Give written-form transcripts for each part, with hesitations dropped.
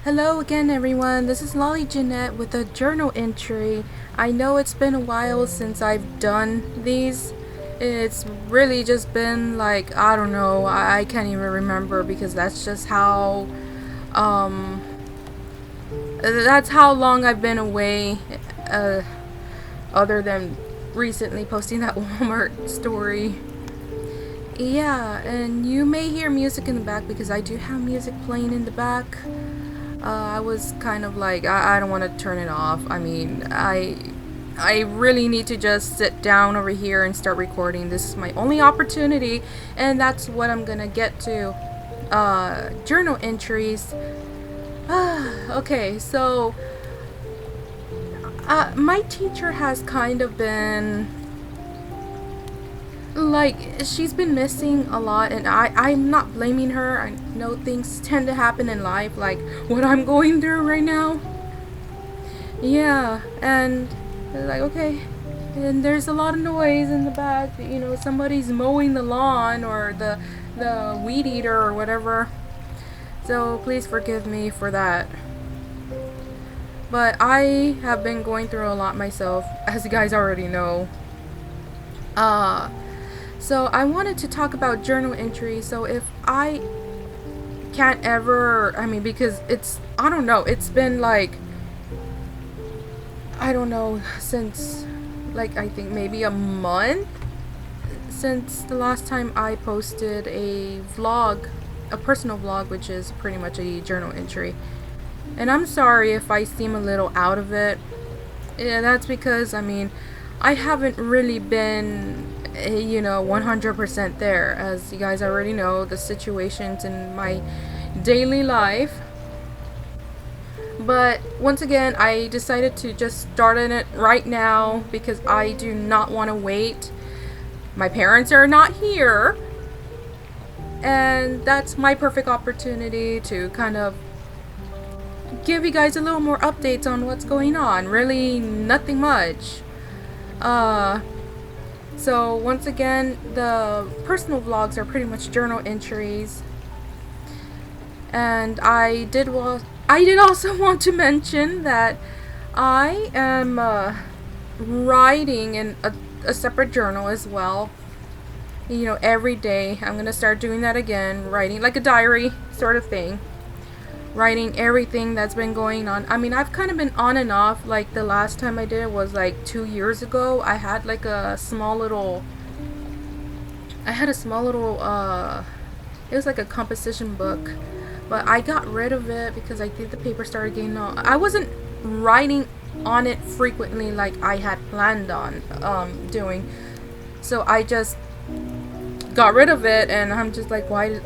Hello again, everyone. This is Lolly Jeanette with a journal entry. I know it's been a while since I've done these. It's really just been like, I don't know, I can't even remember because that's just um, that's how long I've been away, other than recently posting that Walmart story. Yeah, and you may hear music in the back because I do have music playing in the back. I was kind of like, I don't want to turn it off. I mean, I really need to just sit down over here and start recording. This is my only opportunity, and that's what I'm gonna get to. Journal entries. Okay, so my teacher has kind of been like, she's been missing a lot, and I'm not blaming her. I know things tend to happen in life, like what I'm going through right now. Yeah, and like, okay, and there's a lot of noise in the back. You know, somebody's mowing the lawn or the weed eater or whatever. So please forgive me for that. But I have been going through a lot myself, as you guys already know. So I wanted to talk about journal entry. So if I can't ever, I mean, because I don't know, it's been like, I don't know, since like, I think maybe a month since the last time I posted a vlog, a personal vlog, which is pretty much a journal entry. And I'm sorry if I seem a little out of it. Yeah, that's because, I mean, I haven't really been, 100% there. As you guys already know, the situations in my daily life. But once again, I decided to just start in it right now because I do not want to wait. My parents are not here, and that's my perfect opportunity to kind of give you guys a little more updates on what's going on. Really nothing much. So once again, the personal vlogs are pretty much journal entries. And I did also want to mention that I am writing in a separate journal as well. Every day I'm gonna start doing that again, writing like a diary sort of thing. Writing everything that's been going on. I mean, I've kind of been on and off. Like, the last time I did it was like 2 years ago. I had like a small little it was like a composition book, but I got rid of it because I think the paper started getting on. I wasn't writing on it frequently like I had planned on doing, so I just got rid of it, and I'm just like, why did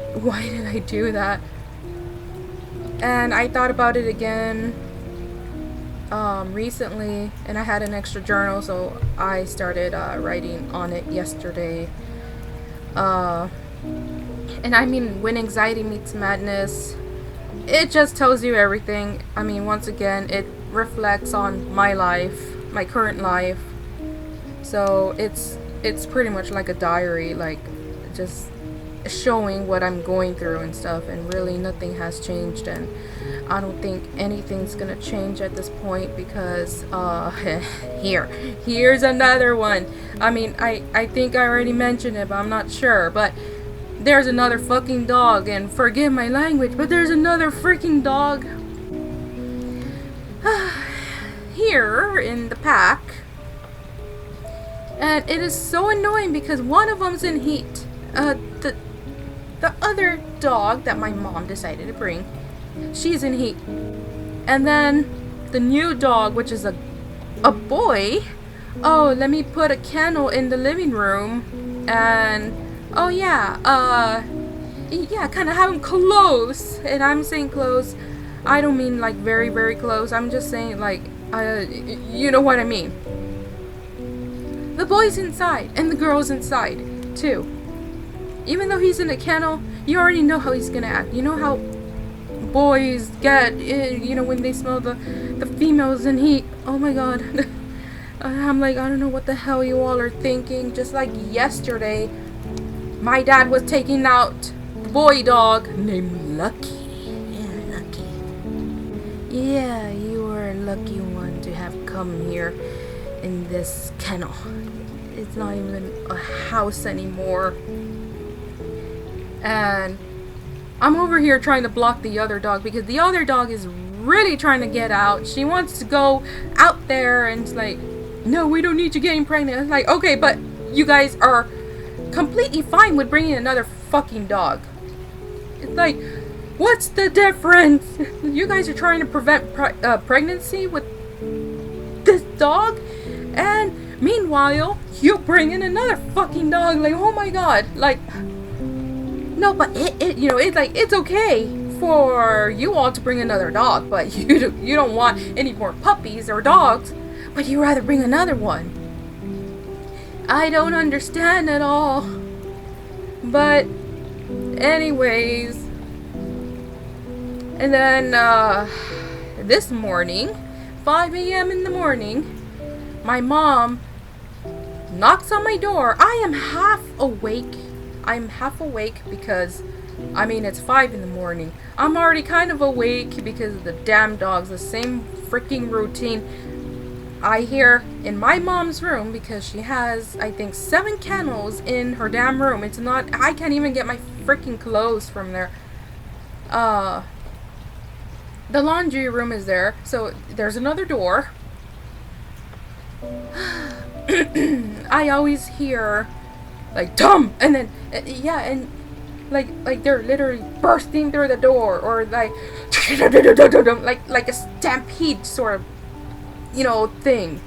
I do that? And I thought about it again recently, and I had an extra journal, so I started writing on it yesterday. And I mean, when anxiety meets madness, it just tells you everything. I mean, once again, it reflects on my life, my current life. So it's pretty much like a diary, like just showing what I'm going through and stuff, and really nothing has changed, and I don't think anything's gonna change at this point because here's another one. I mean, I think I already mentioned it, but I'm not sure. But there's another fucking dog, and forgive my language, but there's another freaking dog here in the pack, and it is so annoying because one of them's in heat. The other dog that my mom decided to bring, she's in heat. And then the new dog, which is a boy, oh, let me put a kennel in the living room, and oh yeah, kind of have him close. And I'm saying close, I don't mean like very, very close. I'm just saying like, you know what I mean. The boy's inside, and the girl's inside too. Even though he's in a kennel, you already know how he's gonna act. You know how boys get, you know, when they smell the females in heat. Oh my god. I'm like, I don't know what the hell you all are thinking. Just like yesterday, my dad was taking out the boy dog named Lucky. Yeah, Lucky. Yeah, you were a lucky one to have come here in this kennel. It's not even a house anymore. And I'm over here trying to block the other dog because the other dog is really trying to get out. She wants to go out there and it's like, no, we don't need you getting pregnant. It's like, okay, but you guys are completely fine with bringing another fucking dog. It's like, what's the difference? You guys are trying to prevent pregnancy with this dog, and meanwhile, you bring in another fucking dog. Like, oh my god, like, no, but it's okay for you all to bring another dog, but you don't want any more puppies or dogs, but you rather bring another one. I don't understand at all. But anyways, and then this morning, 5 a.m. in the morning, my mom knocks on my door. I am half awake. I'm half awake because, I mean, it's 5 in the morning. I'm already kind of awake because of the damn dogs. The same freaking routine I hear in my mom's room because she has, I think, 7 kennels in her damn room. It's not, I can't even get my freaking clothes from there. The laundry room is there, so there's another door. I always hear like Tom, and then yeah, and like they're literally bursting through the door, or like like a stampede sort of, you know, thing.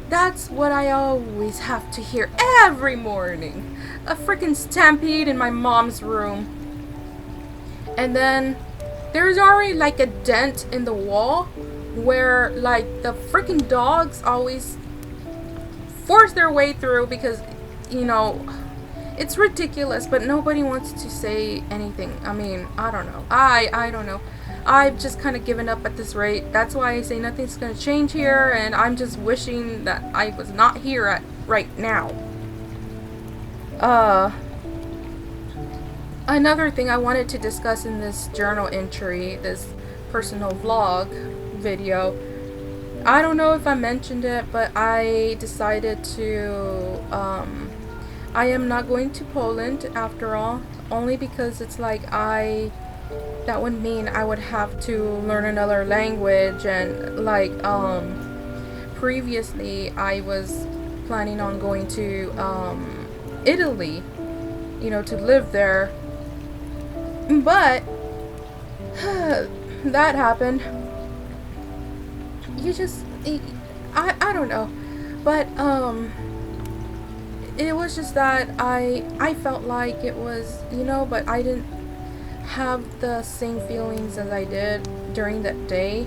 That's what I always have to hear every morning. A freaking stampede in my mom's room. And then there's already like a dent in the wall where like the freaking dogs always force their way through because, you know, it's ridiculous, but nobody wants to say anything. I mean, I don't know. I don't know. I've just kind of given up at this rate. That's why I say nothing's going to change here, and I'm just wishing that I was not here at right now. Another thing I wanted to discuss in this journal entry, this personal vlog video, I don't know if I mentioned it, but I decided to, I am not going to Poland after all, only because it's like that would mean I would have to learn another language, and like, previously I was planning on going to, Italy, you know, to live there, but that happened. You just, I don't know, but, it was just that I felt like it was, you know, but I didn't have the same feelings as I did during that day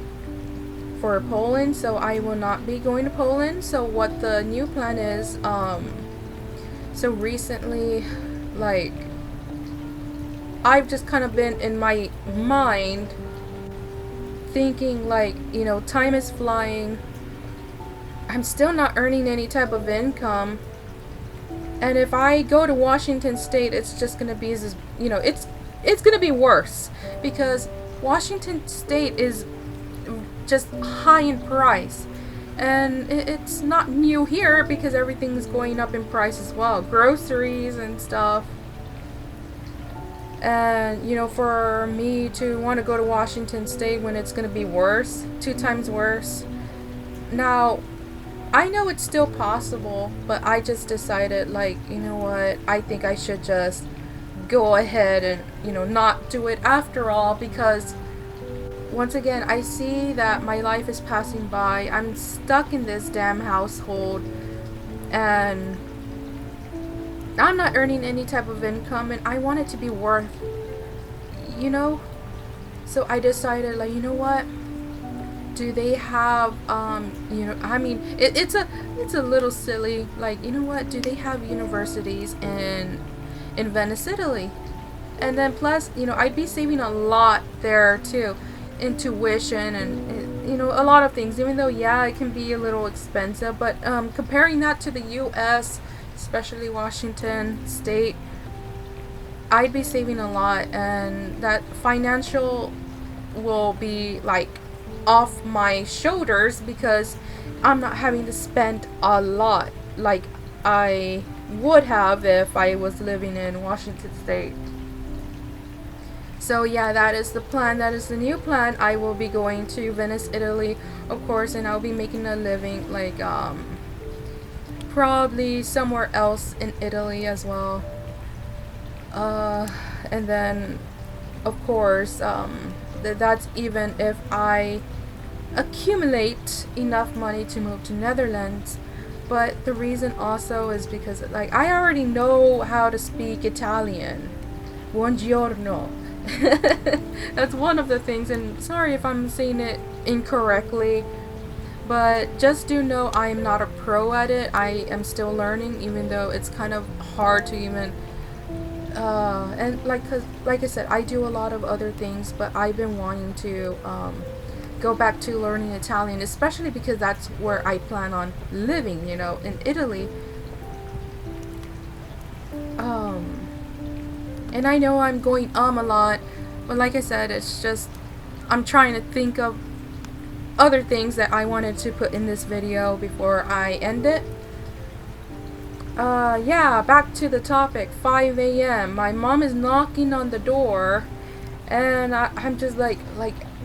for Poland, so I will not be going to Poland. So what the new plan is, so recently, like, I've just kind of been in my mind thinking like, you know, time is flying, I'm still not earning any type of income, and if I go to Washington State, it's just gonna be, you know, it's gonna be worse, because Washington State is just high in price, and it's not new here because everything's going up in price as well, groceries and stuff. And, you know, for me to want to go to Washington State when it's going to be worse, 2 times worse. Now, I know it's still possible, but I just decided, like, you know what, I think I should just go ahead and, you know, not do it after all, because once again, I see that my life is passing by. I'm stuck in this damn household, and I'm not earning any type of income, and I want it to be worth, you know? So I decided, like, you know what? Do they have, you know, I mean, it's a little silly, like, you know what? Do they have universities in Venice, Italy? And then plus, you know, I'd be saving a lot there too in tuition and, you know, a lot of things. Even though, yeah, it can be a little expensive, but comparing that to the U.S., especially Washington State, I'd be saving a lot, and that financial will be like off my shoulders because I'm not having to spend a lot like I would have if I was living in Washington State. So yeah, that is the plan. That is the new plan. I will be going to Venice, Italy, of course, and I'll be making a living like probably somewhere else in Italy as well. And then of course that's even if I accumulate enough money to move to Netherlands. But the reason also is because like I already know how to speak Italian. Buongiorno. That's one of the things, and sorry if I'm saying it incorrectly, but just do know I am not a pro at it. I am still learning, even though it's kind of hard to even and cause like I said, I do a lot of other things, but I've been wanting to go back to learning Italian, especially because that's where I plan on living, you know, in Italy. And I know I'm going a lot, but like I said, it's just I'm trying to think of other things that I wanted to put in this video before I end it. Yeah, back to the topic. 5 a.m. My mom is knocking on the door, and I'm just like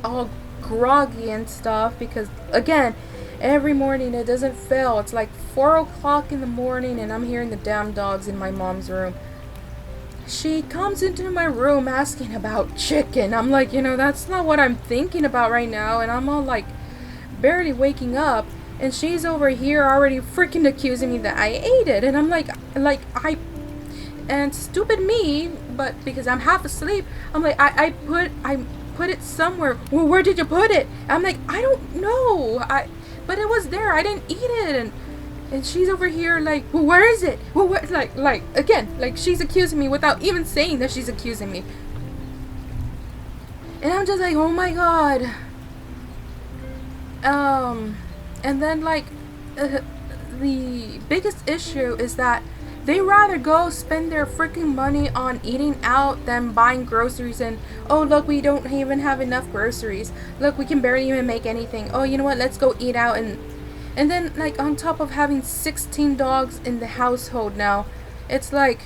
all groggy and stuff because again, every morning it doesn't fail. It's like 4 o'clock in the morning, and I'm hearing the damn dogs in my mom's room. She comes into my room asking about chicken. I'm like, you know, that's not what I'm thinking about right now, and I'm all like barely waking up. And she's over here already freaking accusing me that I ate it. And I'm like, and stupid me, but because I'm half asleep, I'm like, I put it somewhere. Well, where did you put it? I'm like, I don't know. But it was there. I didn't eat it. And she's over here like, well, where is it? Well, where, again, like she's accusing me without even saying that she's accusing me. And I'm just like, oh my God. And then the biggest issue is that they rather go spend their freaking money on eating out than buying groceries. And oh look, we don't even have enough groceries. Look, we can barely even make anything. Oh, you know what? Let's go eat out. And then like on top of having 16 dogs in the household now, it's like,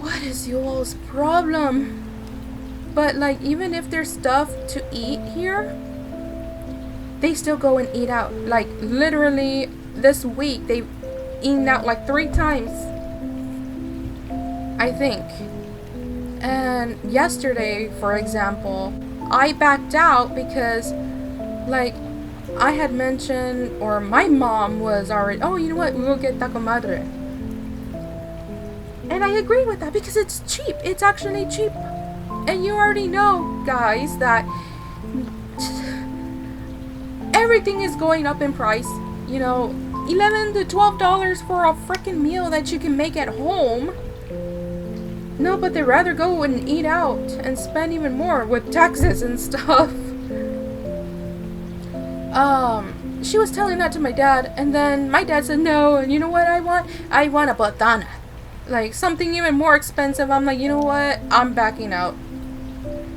what is y'all's problem? But like even if there's stuff to eat here, they still go and eat out. Like literally this week they've eaten out like 3 times, I think. And yesterday, for example, I backed out because like I had mentioned, or my mom was already, oh, you know what, we'll get taco madre. And I agree with that because it's cheap. It's actually cheap. And you already know, guys, that everything is going up in price. You know, $11 to $12 for a freaking meal that you can make at home. No, but they'd rather go and eat out and spend even more with taxes and stuff. She was telling that to my dad, and then my dad said no, and you know what I want? I want a botana. Like something even more expensive. I'm like, you know what? I'm backing out.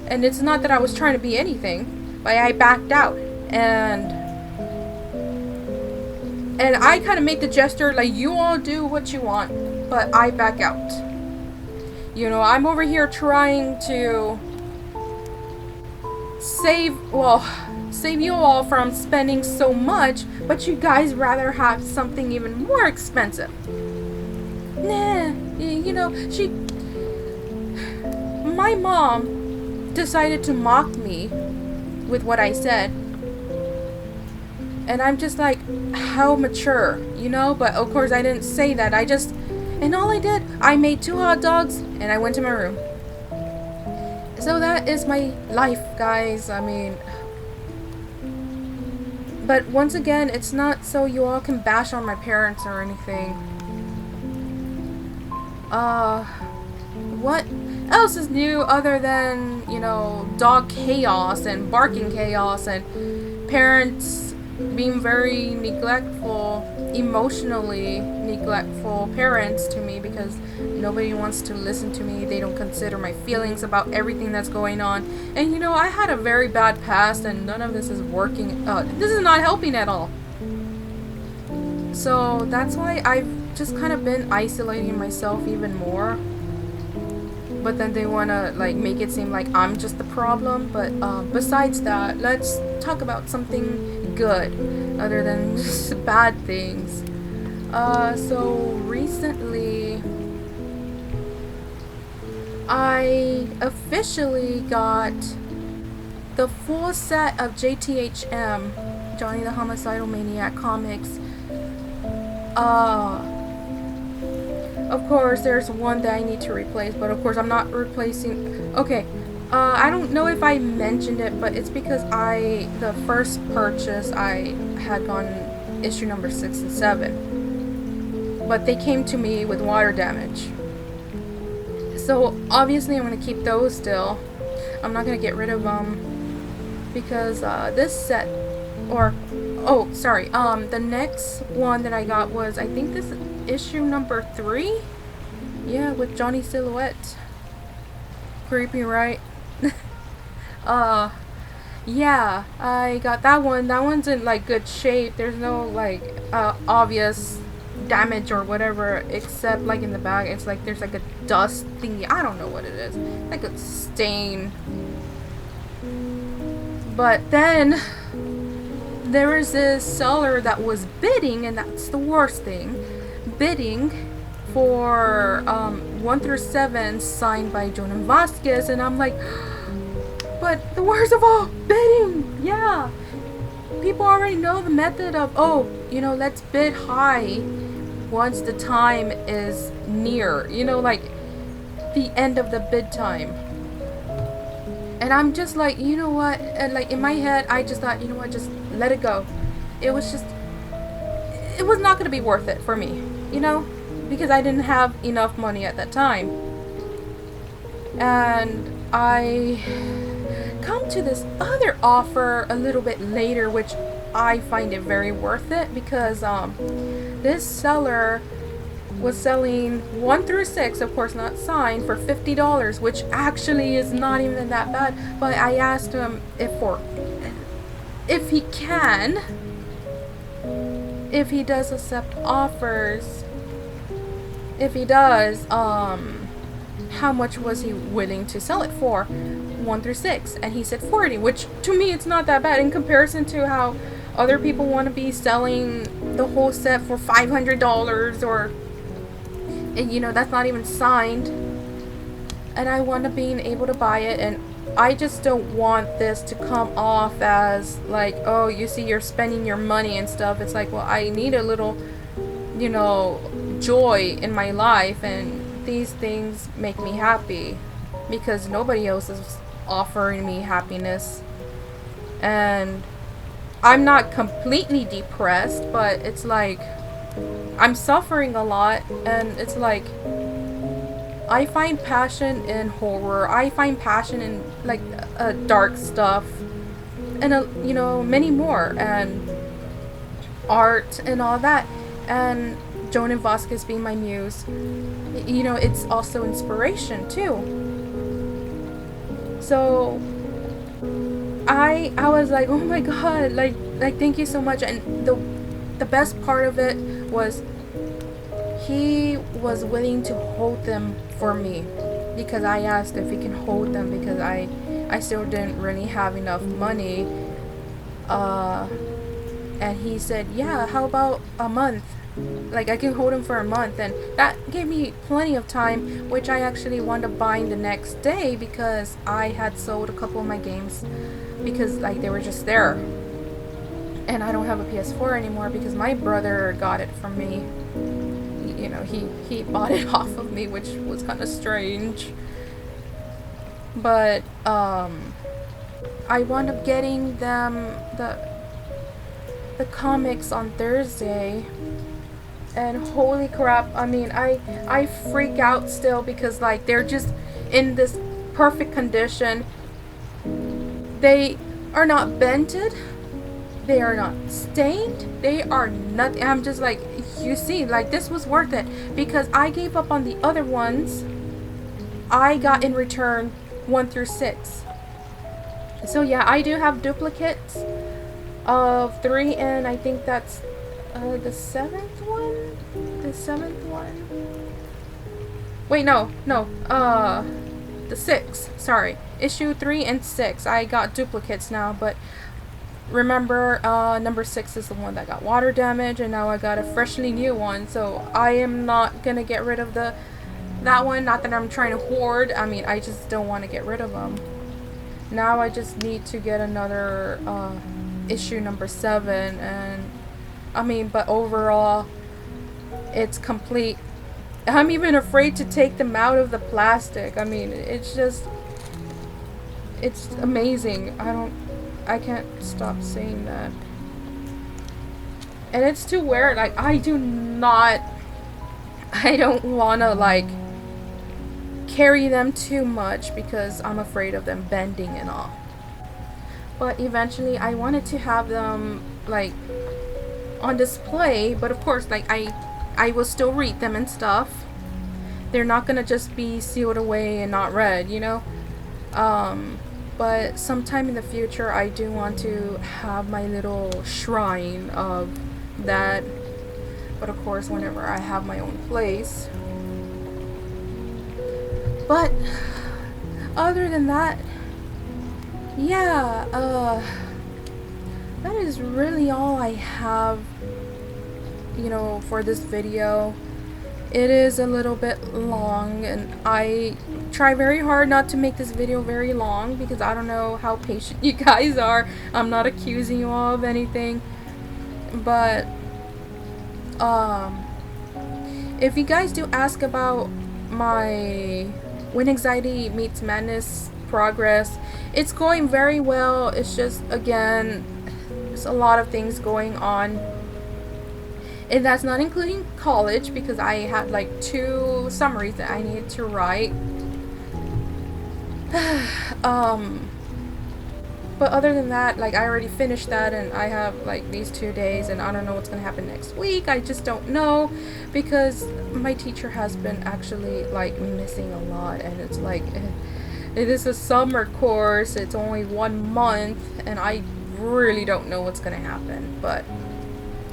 And it's not that I was trying to be anything, but I backed out. And I kind of made the gesture like, you all do what you want, but I back out. You know, I'm over here trying to save you all from spending so much, but you guys rather have something even more expensive. Nah, you know, my mom decided to mock me with what I said. And I'm just like, how mature, you know? But of course I didn't say that. And all I did, I made 2 hot dogs and I went to my room. So that is my life, guys. I mean, but once again, it's not so you all can bash on my parents or anything. what else is new other than, you know, dog chaos and barking chaos and parents being very neglectful, emotionally neglectful parents to me because nobody wants to listen to me. They don't consider my feelings about everything that's going on. And you know, I had a very bad past and none of this is working. This is not helping at all. So that's why I've just kind of been isolating myself even more. But then they want to like make it seem like I'm just the problem. But besides that, let's talk about something good other than just bad things. So recently I officially got the full set of JTHM, Johnny the Homicidal Maniac comics. Of course, there's one that I need to replace, but of course I'm not replacing... Okay, I don't know if I mentioned it, but it's because the first purchase, I had gotten issue number 6 and 7. But they came to me with water damage. So, obviously I'm going to keep those still. I'm not going to get rid of them. Because, this set... Or... Oh, sorry. The next one that I got was, I think this issue number 3? Yeah, with Johnny Silhouette. Creepy, right? Yeah, I got that one. That one's in, like, good shape. There's no, like, obvious damage or whatever, except, like, in the back. It's like, there's, like, a dust thingy. I don't know what it is. Like a stain. But then... there was this seller that was bidding, and that's the worst thing, bidding for 1 through 7 signed by Jonan Vasquez, and I'm like, but the worst of all, bidding, yeah. People already know the method of, oh, you know, let's bid high once the time is near, you know, like the end of the bid time. And I'm just like, you know what, and like in my head, I just thought, you know what, just let it go. It was not going to be worth it for me, you know, because I didn't have enough money at that time. And I come to this other offer a little bit later, which I find it very worth it, because this seller was selling 1 through 6, of course not signed, for $50, which actually is not even that bad. But I asked him if he can, if he does accept offers. If he does, how much was he willing to sell it for? 1 through 6, and he said 40, which to me it's not that bad in comparison to how other people want to be selling the whole set for $500 or. And, you know, that's not even signed. And I want to be able to buy it. And I just don't want this to come off as like, oh, you see, you're spending your money and stuff. It's like, well, I need a little, you know, joy in my life. And these things make me happy. Because nobody else is offering me happiness. And I'm not completely depressed, but it's like... I'm suffering a lot, and it's like I find passion in horror. I find passion in like dark stuff, and you know, many more, and art and all that. And Jonan Vasquez being my muse, you know, it's also inspiration too. So I was like, oh my god, like thank you so much. And the best part of it was he was willing to hold them for me, because I asked if he can hold them because I still didn't really have enough money, and he said, yeah, how about a month, like I can hold him for a month. And that gave me plenty of time, which I actually wound up buying the next day because I had sold a couple of my games because like they were just there. And I don't have a PS4 anymore because my brother got it from me. You know, he bought it off of me, which was kind of strange. But I wound up getting them the comics on Thursday, And holy crap, I mean, I freak out still because like they're just in this perfect condition. They are not bented, they are not stained, they are nothing. I'm just like, you see, like this was worth it because I gave up on the other ones. I got in return 1 through 6. So yeah, I do have duplicates of 3, and I think that's the 7th one? The 7th one? Wait, no, the 6, sorry. Issue 3 and 6, I got duplicates now, but remember, number 6 is the one that got water damage, and now I got a freshly new one, so I am not gonna get rid of that one. Not that I'm trying to hoard, I mean, I just don't want to get rid of them. Now I just need to get another issue number 7, and I mean, but overall it's complete. I'm even afraid to take them out of the plastic. I mean, it's just, it's amazing. I can't stop saying that. And it's to where, like, I don't wanna, like, carry them too much because I'm afraid of them bending and all. But eventually I wanted to have them, like, on display, but of course, like, I will still read them and stuff. They're not gonna just be sealed away and not read, you know? But sometime in the future, I do want to have my little shrine of that. But of course, whenever I have my own place. But other than that, yeah, that is really all I have, you know, for this video. It is a little bit long, and I try very hard not to make this video very long because I don't know how patient you guys are. I'm not accusing you all of anything, but if you guys do ask about my When Anxiety Meets Madness progress, it's going very well. It's just, again, there's a lot of things going on. And that's not including college because I had like 2 summaries that I needed to write. But other than that, like, I already finished that, and I have like these 2 days, and I don't know what's gonna happen next week. I just don't know because my teacher has been actually like missing a lot, and it's like it is a summer course. It's only 1 month, and I really don't know what's gonna happen, but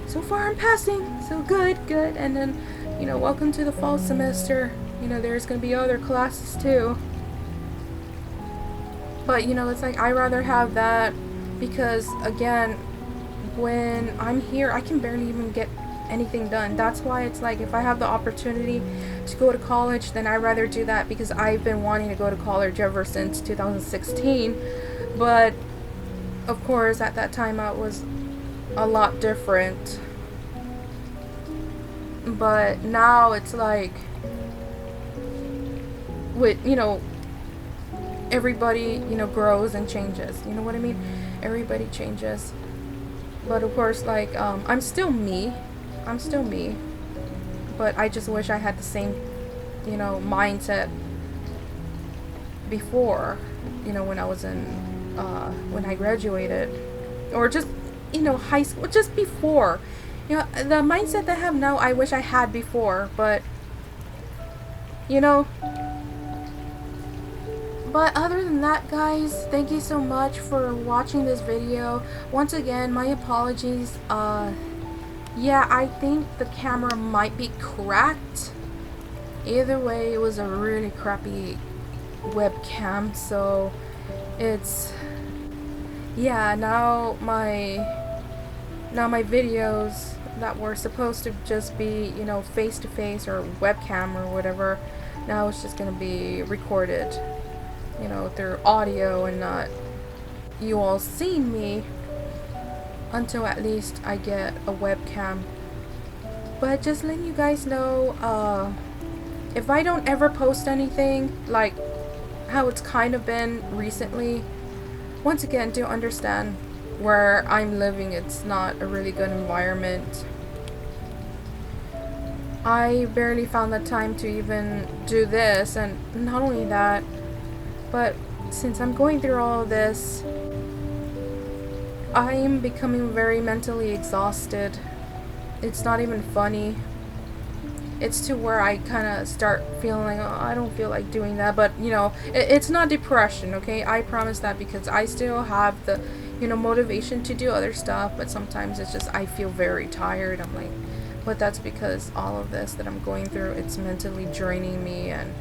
so far I'm passing, so good. And then, you know, welcome to the fall semester. You know, there's gonna be other classes too. But, you know, it's like, I rather have that because, again, when I'm here, I can barely even get anything done. That's why it's like, if I have the opportunity to go to college, then I'd rather do that because I've been wanting to go to college ever since 2016. But, of course, at that time I was a lot different. But now it's like, with, you know, everybody, you know, grows and changes. You know what I mean? Everybody changes. But of course, like, I'm still me. But I just wish I had the same, you know, mindset before, you know, when I was in, when I graduated. Or just, you know, high school, just before. You know, the mindset that I have now, I wish I had before, but, you know. But other than that, guys, thank you so much for watching this video. Once again, my apologies. Yeah, I think the camera might be cracked. Either way, it was a really crappy webcam, so it's, yeah, now my videos that were supposed to just be, you know, face to face or webcam or whatever, now it's just gonna be recorded, you know, through audio and not you all seeing me until at least I get a webcam. But just letting you guys know, if I don't ever post anything, like how it's kind of been recently, once again, do understand where I'm living, it's not a really good environment. I barely found the time to even do this, and not only that, but since I'm going through all of this, I am becoming very mentally exhausted. It's not even funny. It's to where I kind of start feeling like, oh, I don't feel like doing that. But, it's not depression, okay? I promise that, because I still have the, motivation to do other stuff. But sometimes it's just, I feel very tired. I'm like, but that's because all of this that I'm going through, it's mentally draining me. And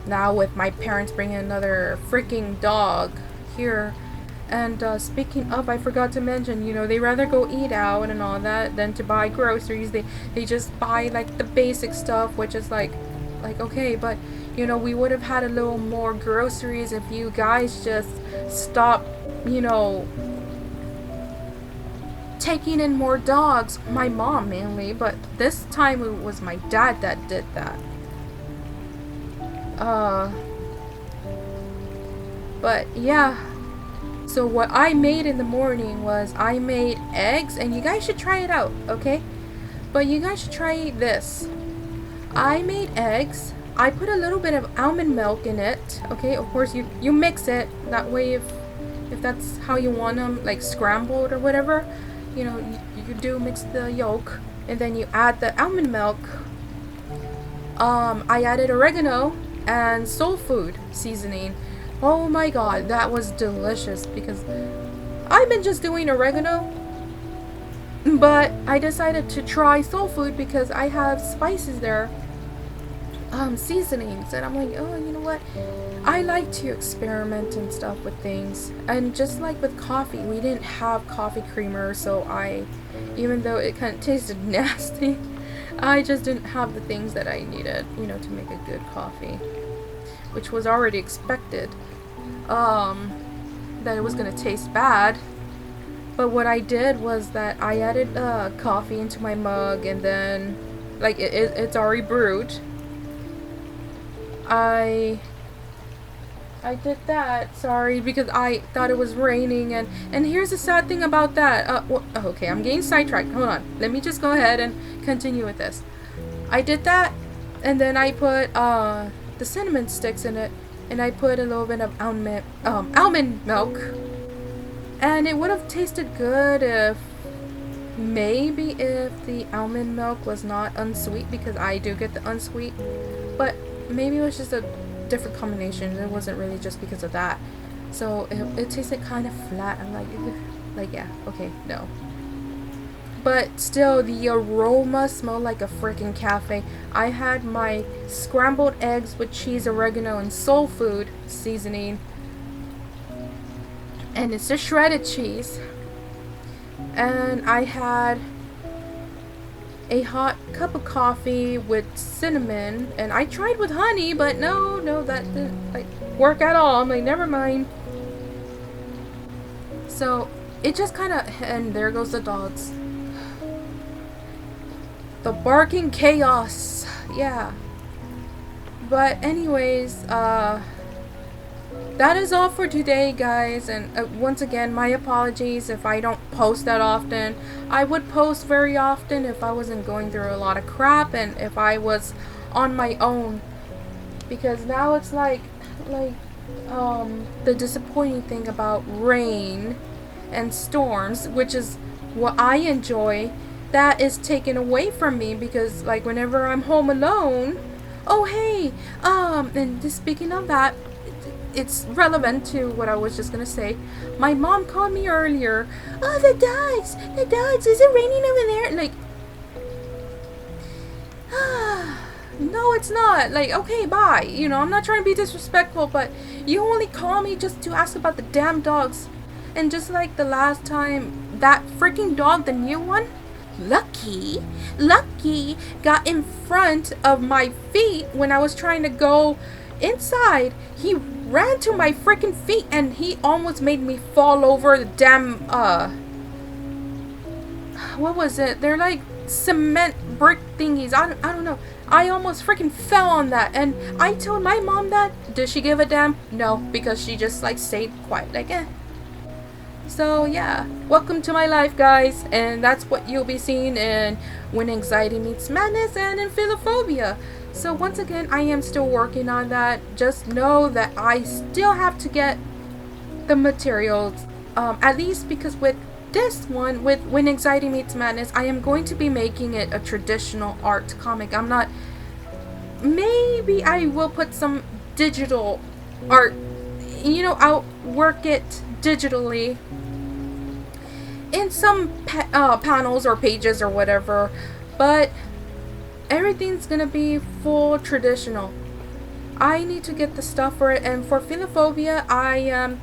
now with my parents bringing another freaking dog here. And speaking of, I forgot to mention, they rather go eat out and all that than to buy groceries. They just buy like the basic stuff, which is like okay, but we would have had a little more groceries if you guys just stop, taking in more dogs. My mom mainly, but this time it was my dad that did that. But yeah. So what I made in the morning was I made eggs, and you guys should try it out, okay? But you guys should try this. I made eggs. I put a little bit of almond milk in it, okay? Of course, you mix it. That way, if that's how you want them, like scrambled or whatever, you do mix the yolk, and then you add the almond milk. I added oregano and soul food seasoning. Oh my god, that was delicious, because I've been just doing oregano, but I decided to try soul food because I have spices there, seasonings, and I'm like, oh, you know what? I like to experiment and stuff with things. And just like with coffee, we didn't have coffee creamer, so even though it kind of tasted nasty, I just didn't have the things that I needed, to make a good coffee, which was already expected, that it was gonna taste bad. But what I did was that I added coffee into my mug, and then, like, it's already brewed. I did that, sorry, because I thought it was raining, and here's the sad thing about that. Okay, I'm getting sidetracked. Hold on. Let me just go ahead and continue with this. I did that, and then I put the cinnamon sticks in it, and I put a little bit of almond milk. And it would have tasted good if the almond milk was not unsweet, because I do get the unsweet. But maybe it was just a different combination. It wasn't really just because of that. So it tasted kind of flat. I'm like, yeah, okay, no. But still, the aroma smelled like a freaking cafe. I had my scrambled eggs with cheese, oregano, and soul food seasoning. And it's just shredded cheese. And I had a hot cup of coffee with cinnamon. And I tried with honey, but no, that didn't work at all. I'm like, never mind. So it just kind of, and there goes the dogs. The barking chaos. Yeah. But anyways, that is all for today, guys. And once again, my apologies if I don't post that often. I would post very often if I wasn't going through a lot of crap and if I was on my own. Because now it's like the disappointing thing about rain and storms, which is what I enjoy, that is taken away from me, because like whenever I'm home alone, oh hey, and just speaking of that, it's relevant to what I was just gonna say. My mom called me earlier. Oh, the dogs, is it raining over there? Like, no, it's not. Like, okay, bye. I'm not trying to be disrespectful, but you only call me just to ask about the damn dogs. And just like the last time, that freaking dog, the new one, Lucky got in front of my feet when I was trying to go inside. He ran to my freaking feet and he almost made me fall over the damn, what was it? They're like cement brick thingies. I don't know. I almost freaking fell on that, and I told my mom that. Did she give a damn? No, because she just like stayed quiet, like, eh. So yeah, welcome to my life, guys, and that's what you'll be seeing in When Anxiety Meets Madness and in Philophobia. So once again, I am still working on that. Just know that I still have to get the materials, at least because with this one, with When Anxiety Meets Madness, I am going to be making it a traditional art comic. I'm not. Maybe I will put some digital art. I'll work it digitally in some panels or pages or whatever, but everything's gonna be full traditional. I need to get the stuff for it, and for Philophobia, I am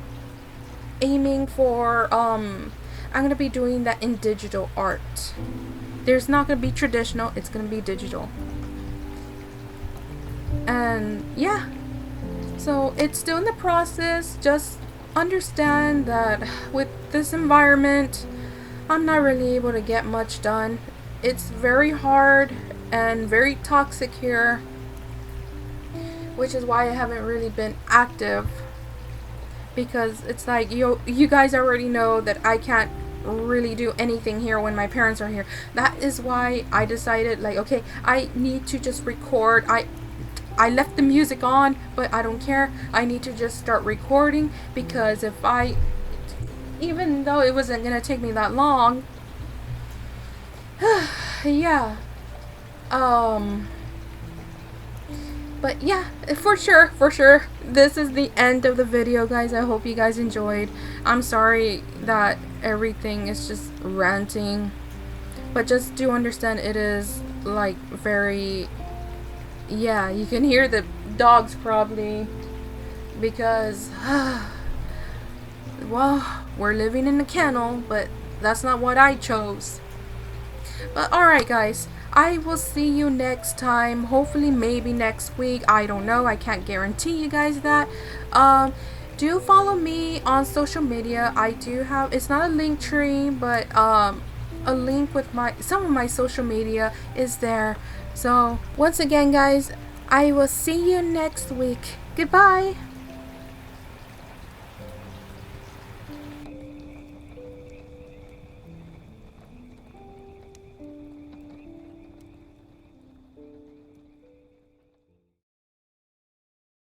aiming for I'm gonna be doing that in digital art. There's not gonna be traditional, it's gonna be digital. And yeah, so it's still in the process. Just understand that with this environment, I'm not really able to get much done. It's very hard and very toxic here, which is why I haven't really been active, because it's like you guys already know that I can't really do anything here when my parents are here. That is why I decided, like, okay, I need to just record. I left the music on, but I don't care. I need to just start recording, because if I, even though it wasn't gonna take me that long, yeah, but yeah, for sure, this is the end of the video, guys. I hope you guys enjoyed. I'm sorry that everything is just ranting, but just do understand it is like very, yeah, you can hear the dogs probably, because well, we're living in a kennel, but that's not what I chose. But alright, guys, I will see you next time. Hopefully, maybe next week. I don't know. I can't guarantee you guys that. Do follow me on social media. I do have, it's not a link tree, but a link with some of my social media is there. So once again, guys, I will see you next week. Goodbye.